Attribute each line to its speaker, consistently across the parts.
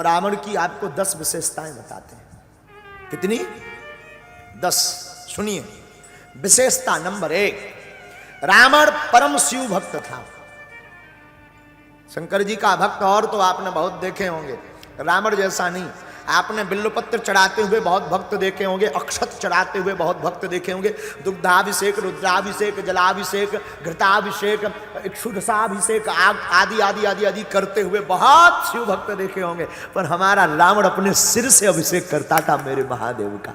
Speaker 1: रावण की आपको 10 विशेषताएं बताते हैं। कितनी? 10। सुनिए। विशेषता नंबर 1, रावण परम शिव भक्त था। शंकर जी का भक्त और तो आपने बहुत देखे होंगे, रावण जैसा नहीं। आपने बिल्वपत्र चढ़ाते हुए बहुत भक्त देखे होंगे, अक्षत चढ़ाते हुए बहुत भक्त देखे होंगे, दुग्धाभिषेक, रुद्राभिषेक, जलाभिषेक, घृताभिषेक, इक्षुदशाभिषेक आदि आदि आदि आदि करते हुए बहुत शिव भक्त देखे होंगे। पर हमारा रावण अपने सिर से अभिषेक करता था मेरे महादेव का,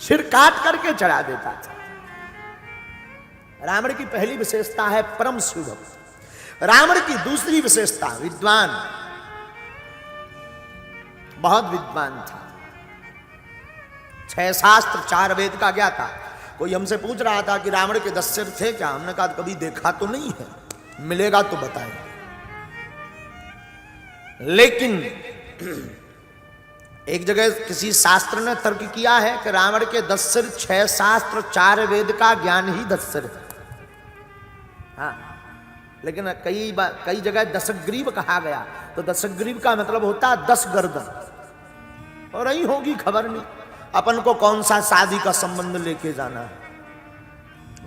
Speaker 1: सिर काट करके चढ़ा देता था। रावण की पहली विशेषता है परम शिव भक्त। रावण की दूसरी विशेषता, विद्वान, बहुत विद्वान था। 6 शास्त्र 4 वेद का ज्ञाता। कोई हमसे पूछ रहा था कि रावण के 10 सिर थे क्या? हमने कहा कभी देखा तो नहीं है, मिलेगा तो बताएं। लेकिन एक जगह किसी शास्त्र ने तर्क किया है कि रावण के 10 सिर, 6 शास्त्र 4 वेद का ज्ञान ही 10 सिर है। हाँ, लेकिन कई जगह दशग्रीव कहा गया, तो दशग्रीव का मतलब होता है 10 गर्दन, और नहीं होगी खबर नहीं, अपन को कौन सा शादी का संबंध लेके जाना है,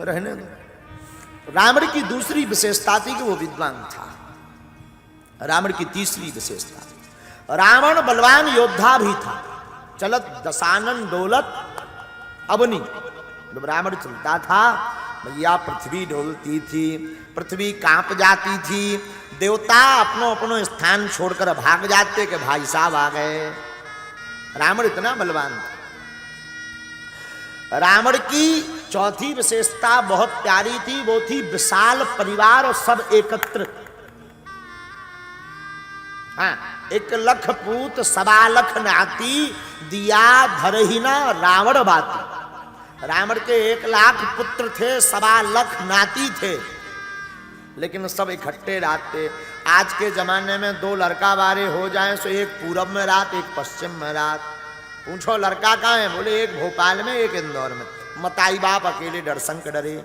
Speaker 1: रहने दो। रावण की दूसरी विशेषता थी कि वो विद्वान था। रावण की तीसरी विशेषता, रावण बलवान योद्धा भी था। चलत दशानन डोलत अबनी, जब रावण चलता था भैया पृथ्वी डोलती थी, पृथ्वी कांप जाती थी, देवता अपनो अपनो स्थान छोड़कर भाग जाते कि भाई साहब आ गए। रावण इतना बलवान था। रावण की चौथी विशेषता बहुत प्यारी थी, वो थी विशाल परिवार और सब एकत्र। हाँ, 1 लख पूत 1.25 लख नाती, दिया धरहिना रावण बाती। रावण के 1 लाख पुत्र थे, 1.25 लख नाती थे, लेकिन सब इकट्ठे रहते। आज के जमाने में 2 लड़का बारे हो जाएं तो एक पूरब में रात, एक पश्चिम में रात। पूछो लड़का कहाँ है? बोले एक भोपाल में, एक इंदौर में। मताई बाप अकेले दर्शन के डरे।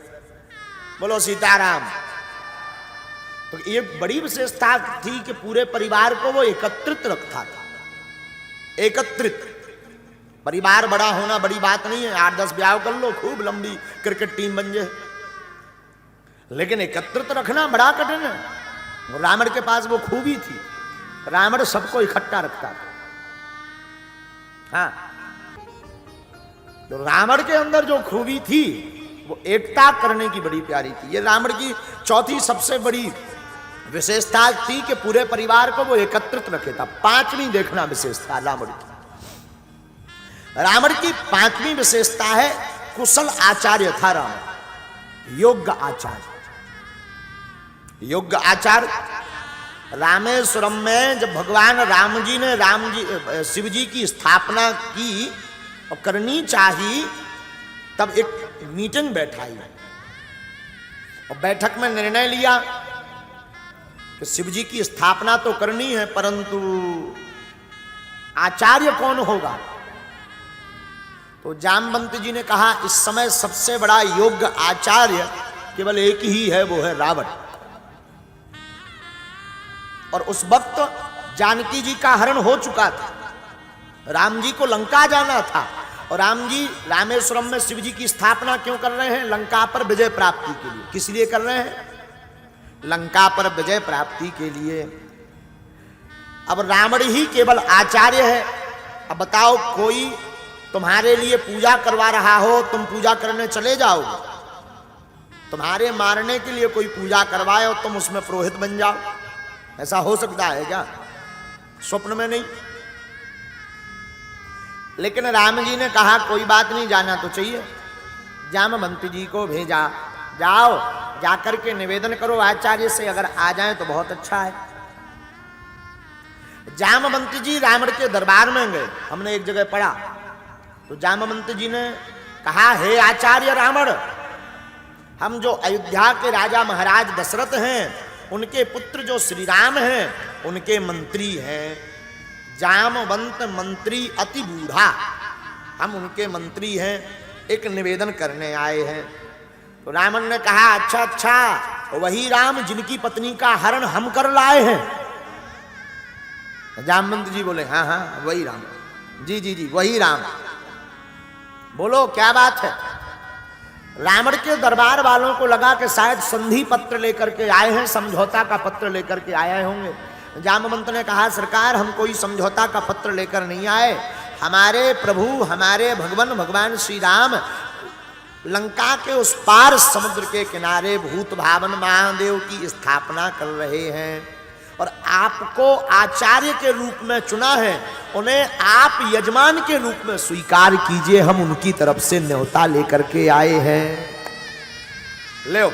Speaker 1: बोलो सीताराम। तो ये बड़ी विशेषता थी कि पूरे परिवार को वो एकत्रित रखता था। एकत्रित परिवार बड़ा होना बड़ी बात नहीं है, 8-10 ब्याह कर लो, खूब लंबी क्रिकेट टीम बन जाए, लेकिन एकत्रित रखना बड़ा कठिन है। रावण के पास वो खूबी थी, रावण सबको इकट्ठा रखता था। हाँ, तो रावण के अंदर जो खूबी थी वो एकता करने की बड़ी प्यारी थी। ये रावण की चौथी सबसे बड़ी विशेषता थी कि पूरे परिवार को वो एकत्रित रखे था। 5वीं देखना विशेषता रावण की। रावण की 5वीं विशेषता है कुशल आचार्य था रावण, योग्य आचार्य। योग्य आचार्य रामेश्वरम में जब भगवान राम जी ने शिव जी की स्थापना की और करनी चाहिए, तब एक मीटिंग बैठाई और बैठक में निर्णय लिया कि शिव जी की स्थापना तो करनी है, परंतु आचार्य कौन होगा? तो जामवंत जी ने कहा इस समय सबसे बड़ा योग्य आचार्य केवल एक ही है, वो है रावण। और उस वक्त जानकी जी का हरण हो चुका था, राम जी को लंका जाना था, और राम जी रामेश्वरम में शिव जी की स्थापना क्यों कर रहे हैं? लंका पर विजय प्राप्ति के लिए। किस लिए कर रहे हैं? लंका पर विजय प्राप्ति के लिए। अब रावण ही केवल आचार्य है। अब बताओ, कोई तुम्हारे लिए पूजा करवा रहा हो, तुम पूजा करने चले जाओगे? तुम्हारे मारने के लिए कोई पूजा करवाए और तुम उसमें पुरोहित बन जाओ? ऐसा हो सकता है क्या? स्वप्न में नहीं। लेकिन राम जी ने कहा कोई बात नहीं, जाना तो चाहिए। जामवंत जी को भेजा, जाओ जाकर के निवेदन करो आचार्य से, अगर आ जाए तो बहुत अच्छा है। जामवंत जी रावण के दरबार में गए, हमने एक जगह पढ़ा। तो जामवंत जी ने कहा, हे आचार्य रावण, हम जो अयोध्या के राजा महाराज दशरथ हैं, उनके पुत्र जो श्री राम हैं, उनके मंत्री हैं। जामवंत मंत्री अति बूढ़ा, हम उनके मंत्री हैं, एक निवेदन करने आए हैं। तो रावण ने कहा, अच्छा अच्छा, वही राम जिनकी पत्नी का हरण हम कर लाए हैं। जामवंत जी बोले हाँ हाँ वही राम, जी जी जी वही राम, बोलो क्या बात है। रावण के दरबार वालों को लगा कि शायद संधि पत्र लेकर के आए हैं, समझौता का पत्र लेकर के आए होंगे। जामवंत ने कहा सरकार हम कोई समझौता का पत्र लेकर नहीं आए, हमारे प्रभु हमारे भगवान श्री राम लंका के उस पार समुद्र के किनारे भूत भावन महादेव की स्थापना कर रहे हैं और आपको आचार्य के रूप में चुना है, उन्हें आप यजमान के रूप में स्वीकार कीजिए, हम उनकी तरफ से न्योता लेकर के आए हैं। ले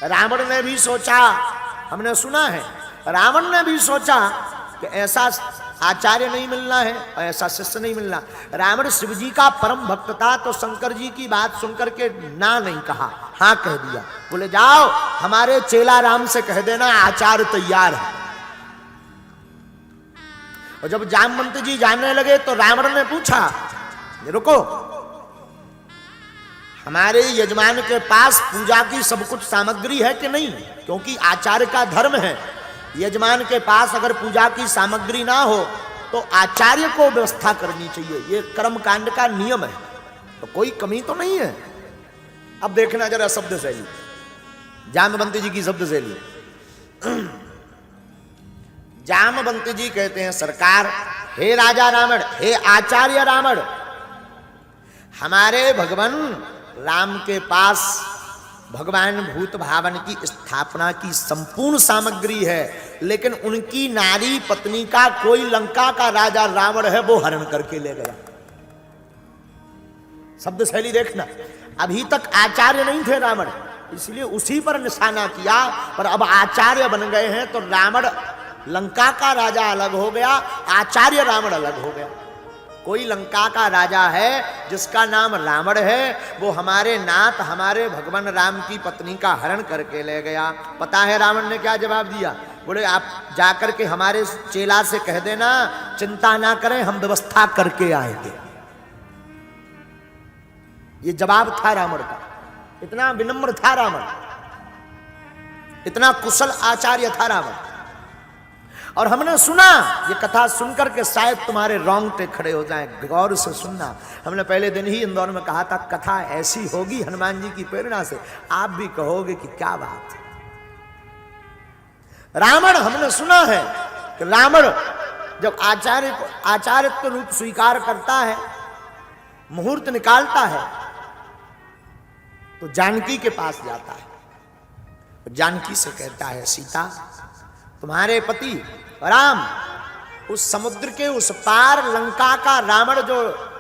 Speaker 1: रावण ने भी सोचा, हमने सुना है रावण ने भी सोचा कि ऐसा आचार्य नहीं मिलना है और ऐसा शिष्य नहीं मिलना। रावण शिव जी का परम भक्त था तो शंकर जी की बात सुनकर के ना नहीं कहा, हाँ कह दिया। बोले जाओ हमारे चेला राम से कह देना आचार्य तैयार है। और जब जामवंत जी जानने लगे तो रावण ने पूछा रुको, हमारे यजमान के पास पूजा की सब कुछ सामग्री है कि नहीं, क्योंकि आचार्य का धर्म है यजमान के पास अगर पूजा की सामग्री ना हो तो आचार्य को व्यवस्था करनी चाहिए, ये कर्म कांड का नियम है, तो कोई कमी तो नहीं है। अब देखना जरा शब्द शैली, जामवंत जी की शब्द शैली। जामवंत जी कहते हैं सरकार, हे राजा रावण, हे आचार्य रावण, हमारे भगवान राम के पास भगवान भूत भावन की स्थापना की संपूर्ण सामग्री है, लेकिन उनकी नारी पत्नी का कोई लंका का राजा रावण है वो हरण करके ले गया। शब्द शैली देखना, अभी तक आचार्य नहीं थे रावण, इसलिए उसी पर निशाना किया, पर अब आचार्य बन गए हैं तो रावण लंका का राजा अलग हो गया, आचार्य रावण अलग हो गया। कोई लंका का राजा है जिसका नाम रावण है, वो हमारे नाथ हमारे भगवान राम की पत्नी का हरण करके ले गया। पता है रावण ने क्या जवाब दिया? बोले आप जाकर के हमारे चेला से कह देना चिंता ना करें, हम व्यवस्था करके आएंगे। ये जवाब था रावण का। इतना विनम्र था रावण, इतना कुशल आचार्य था रावण। और हमने सुना, ये कथा सुनकर के शायद तुम्हारे रोंगटे खड़े हो जाएं, गौर से सुनना। हमने पहले दिन ही इंदौर में कहा था कथा ऐसी होगी हनुमान जी की प्रेरणा से, आप भी कहोगे कि क्या बात है। रावण, हमने सुना है कि रावण जब आचार्यत्व रूप स्वीकार करता है, मुहूर्त निकालता है, तो जानकी के पास जाता है। जानकी से कहता है सीता, तुम्हारे पति राम उस समुद्र के उस पार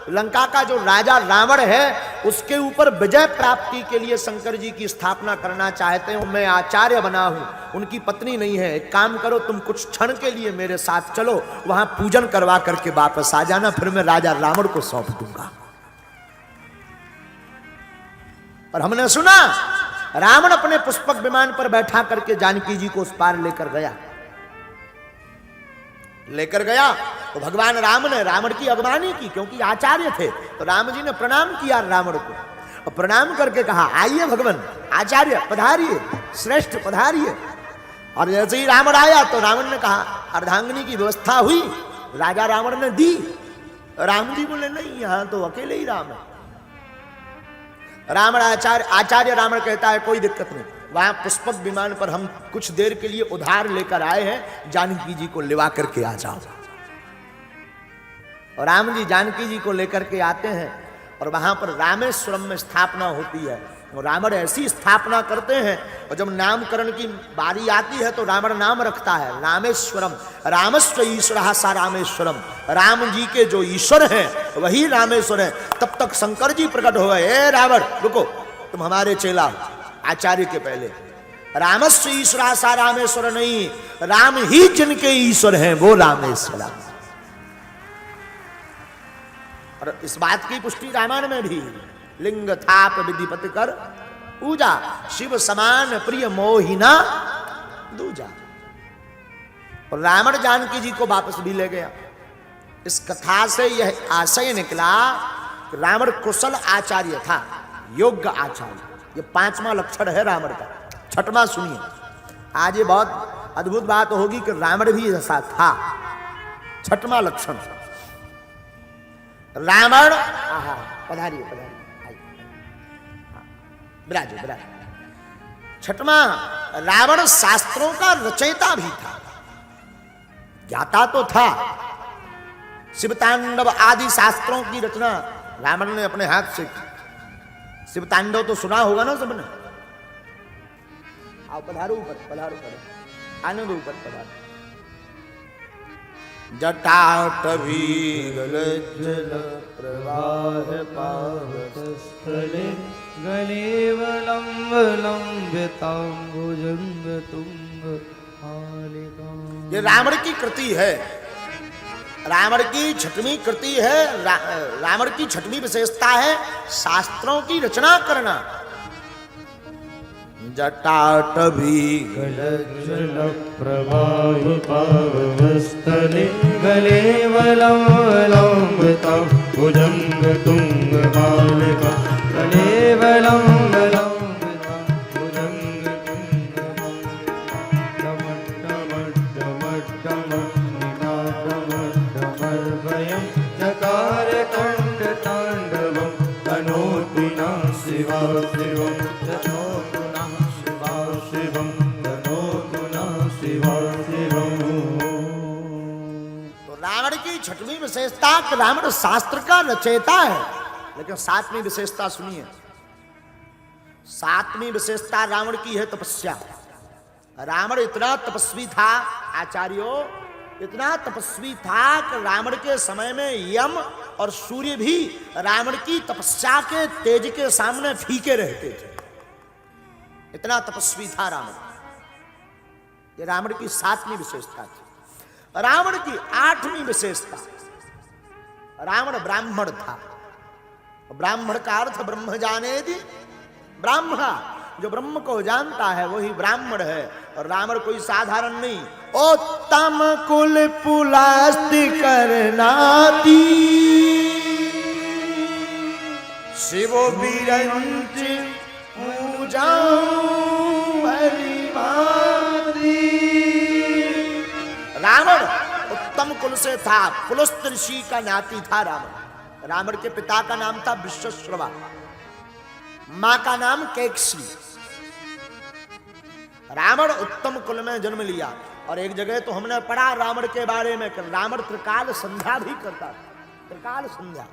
Speaker 1: लंका का जो राजा रावण है उसके ऊपर विजय प्राप्ति के लिए शंकर जी की स्थापना करना चाहते हैं। मैं आचार्य बना हूं, उनकी पत्नी नहीं है। एक काम करो, तुम कुछ क्षण के लिए मेरे साथ चलो, वहां पूजन करवा करके वापस आ जाना, फिर मैं राजा रावण को सौंप दूंगा। और हमने सुना रावण अपने पुष्पक विमान पर बैठा करके जानकी जी को उस पार लेकर गया तो भगवान राम ने रावण की अगवानी की, क्योंकि आचार्य थे। तो राम जी ने प्रणाम किया रावण को और प्रणाम करके कहा आइए भगवान आचार्य पधारिए, श्रेष्ठ पधारिए। और जैसे ही रावण आया तो रावण ने कहा अर्धांगिनी की व्यवस्था हुई, राजा रावण ने दी। राम जी बोले नहीं, यहां तो अकेले ही राम है। रावण आचार्य रावण कहता है कोई दिक्कत नहीं, वहां पुष्पक विमान पर हम कुछ देर के लिए उधार लेकर आए हैं, जानकी जी को लेवा करके आ जाओ। और राम जी जानकी जी को लेकर के आते हैं और वहां पर रामेश्वरम में स्थापना होती है। और रावण ऐसी स्थापना करते हैं, और जब नामकरण की बारी आती है तो रावण नाम रखता है रामेश्वरम, रामस्व ईश्वर सा रामेश्वरम। राम जी के जो ईश्वर हैं वही रामेश्वर है। तब तक शंकर जी प्रकट हो गए, ए रावण रुको, तुम हमारे चेला हो, आचार्य के पहले। रामस्व ईश्वर सा रामेश्वर नहीं, राम ही जिनके ईश्वर हैं वो रामेश्वर। और इस बात की पुष्टि रामायण में भी, लिंग थाप विधिपति कर पूजा, शिव समान प्रिय मोहिना दूजा। और रावण जानकी जी को वापस भी ले गया। इस कथा से यह आशय निकला कि रावण कुशल आचार्य था, योग्य आचार्य। ये 5वां लक्षण है रावण का। 6वां सुनिए, आज ये बहुत अद्भुत बात होगी कि रावण भी ऐसा था। छठवां लक्षण, रावण, पधारिए पधारिए, विराजे विराजे। छठवां, रावण शास्त्रों का रचयिता भी था, ज्ञाता तो था। शिवतांडव आदि शास्त्रों की रचना रावण ने अपने हाथ से की। शिवतांडव तो सुना होगा ना सबने। आओ पधारो ऊपर, पधारो पधारो, आने दो ऊपर पधारो। जटाटवी गलज्जल प्रवाह पावतस्थले
Speaker 2: गलेवलंब लंबितांबुजंग तुंग मालिका।
Speaker 1: ये रावण की कृति है, रावण की छठवीं कृति है। रावण की छठवीं विशेषता है शास्त्रों की रचना करना। जटाटवी
Speaker 2: गलज्जल प्रवाह पावतस्थले गलेवलंबितांबुजंग तुंग मालिका। गलेवलंबितांबुजंग चकार कंठ तांडवं तनोतु नः शिवा शिवं, तनोतु नः शिवा शिवं, तनोतु नः शिवा शिवं।
Speaker 1: तो रावण की छठवीं विशेषता कि रावण शास्त्र का रचयिता है। लेकिन सातवीं विशेषता सुनिए, सातवीं विशेषता रावण की है तपस्या। रावण इतना तपस्वी था आचार्यों, इतना तपस्वी था कि रावण के समय में यम और सूर्य भी रावण की तपस्या के तेज के सामने फीके रहते थे। इतना तपस्वी था रावण। ये रावण की सातवीं विशेषता थी। रावण की आठवीं विशेषता, रावण ब्राह्मण था। ब्राह्मण का अर्थ ब्रह्म जाने दी, ब्राह्मण जो ब्रह्म को जानता है वही ब्राह्मण है। और रावण कोई साधारण नहीं। उत्तम कुल पुलास्ति करनाती शिव बिरंच पूजा रावण उत्तम कुल से था, पुलस्त ऋषि का नाती था रावण। रावण के पिता का नाम था विश्वश्रवा, मां का नाम कैकसी। रावण उत्तम कुल में जन्म लिया। और एक जगह तो हमने पढ़ा रावण के बारे में कि रावण त्रिकाल संध्या भी करता था। त्रिकाल संध्या,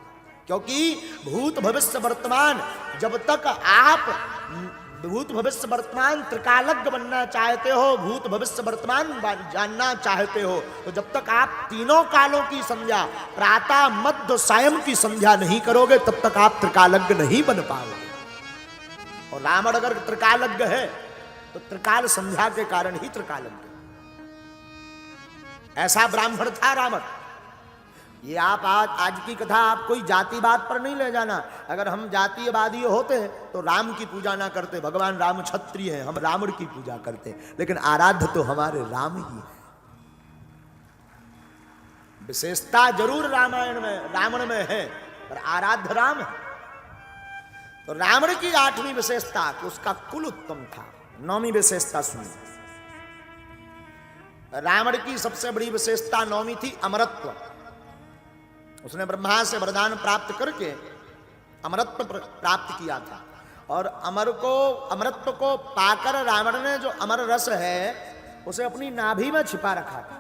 Speaker 1: क्योंकि भूत भविष्य वर्तमान, जब तक आप भूत भविष्य वर्तमान त्रिकालज्ञ बनना चाहते हो, भूत भविष्य वर्तमान जानना चाहते हो, तो जब तक आप तीनों कालों की संध्या, प्रातः मध्य सायं की संध्या नहीं करोगे, तब तक आप त्रिकालज्ञ नहीं बन पाओगे। और रावण अगर त्रिकालज्ञ है तो त्रिकाल संध्या के कारण ही त्रिकालज्ञ। ऐसा ब्राह्मण था रावण। ये आप आज की कथा आप कोई जातिवाद पर नहीं ले जाना। अगर हम जातीयवादी होते तो राम की पूजा ना करते। भगवान राम क्षत्रिय है, हम रावण की पूजा करते। लेकिन आराध्य तो हमारे राम ही है। विशेषता जरूर रामायण में रावण में है, पर आराध्य राम है। तो रावण की आठवीं विशेषता कि उसका कुल उत्तम था। नौवीं विशेषता सुनिए, रावण की सबसे बड़ी विशेषता नौवीं थी अमरत्व। उसने ब्रह्मा से वरदान प्राप्त करके अमरत्व प्राप्त किया था। और अमरत्व को पाकर रावण ने जो अमर रस है उसे अपनी नाभि में छिपा रखा था।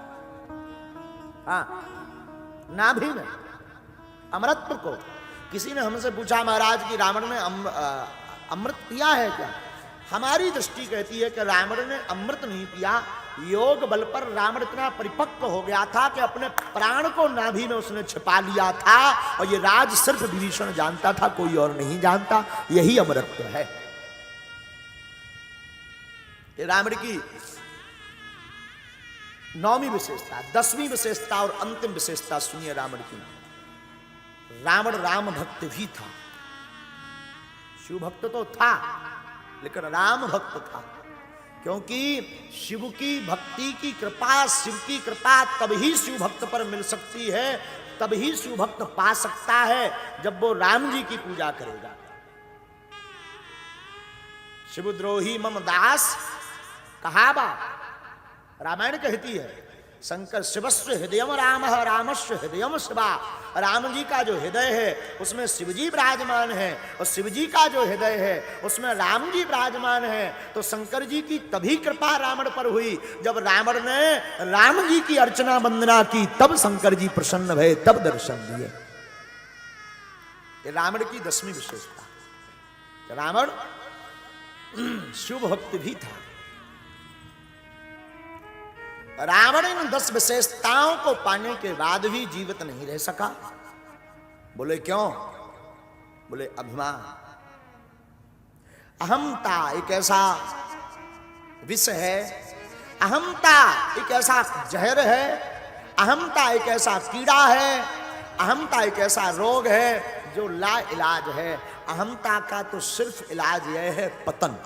Speaker 1: हाँ, नाभि में अमरत्व को। किसी ने हमसे पूछा महाराज कि रावण ने अमृत पिया है क्या? हमारी दृष्टि कहती है कि रावण ने अमृत नहीं पिया। योग बल पर रावण इतना परिपक्व हो गया था कि अपने प्राण को नाभि में उसने छिपा लिया था। और ये राज सिर्फ विभीषण जानता था, कोई और नहीं जानता। यही अमरत्व है। ये रावण की नौवीं विशेषता। 10वीं विशेषता और अंतिम विशेषता सुनिए रावण की। रावण राम भक्त भी था। शिव भक्त तो था, लेकिन राम भक्त था। क्योंकि शिव की भक्ति की कृपा, शिव की कृपा तभी शिव भक्त पर मिल सकती है, तभी शिव भक्त पा सकता है जब वो राम जी की पूजा करेगा। शिवद्रोही मम दास कहावा, रामायण कहती है शंकर शिवस्व हृदयम राम रामस्व हृदयम शिवा। राम जी का जो हृदय है उसमें शिव जी विराजमान है, और शिव जी का जो हृदय है उसमें राम जी विराजमान है। तो शंकर जी की तभी कृपा रावण पर हुई जब रावण ने राम जी की अर्चना वंदना की, तब शंकर जी प्रसन्न भये, तब दर्शन दिए। ये रावण की 10वीं विशेषता। रावण शिव भक्त भी था। रावण इन 10 विशेषताओं को पाने के बाद भी जीवित नहीं रह सका। बोले क्यों? बोले अभिमान, अहमता एक ऐसा विष है, अहमता एक ऐसा जहर है, अहमता एक ऐसा कीड़ा है, अहमता एक ऐसा रोग है जो ला इलाज है। अहमता का तो सिर्फ इलाज यह है पतन।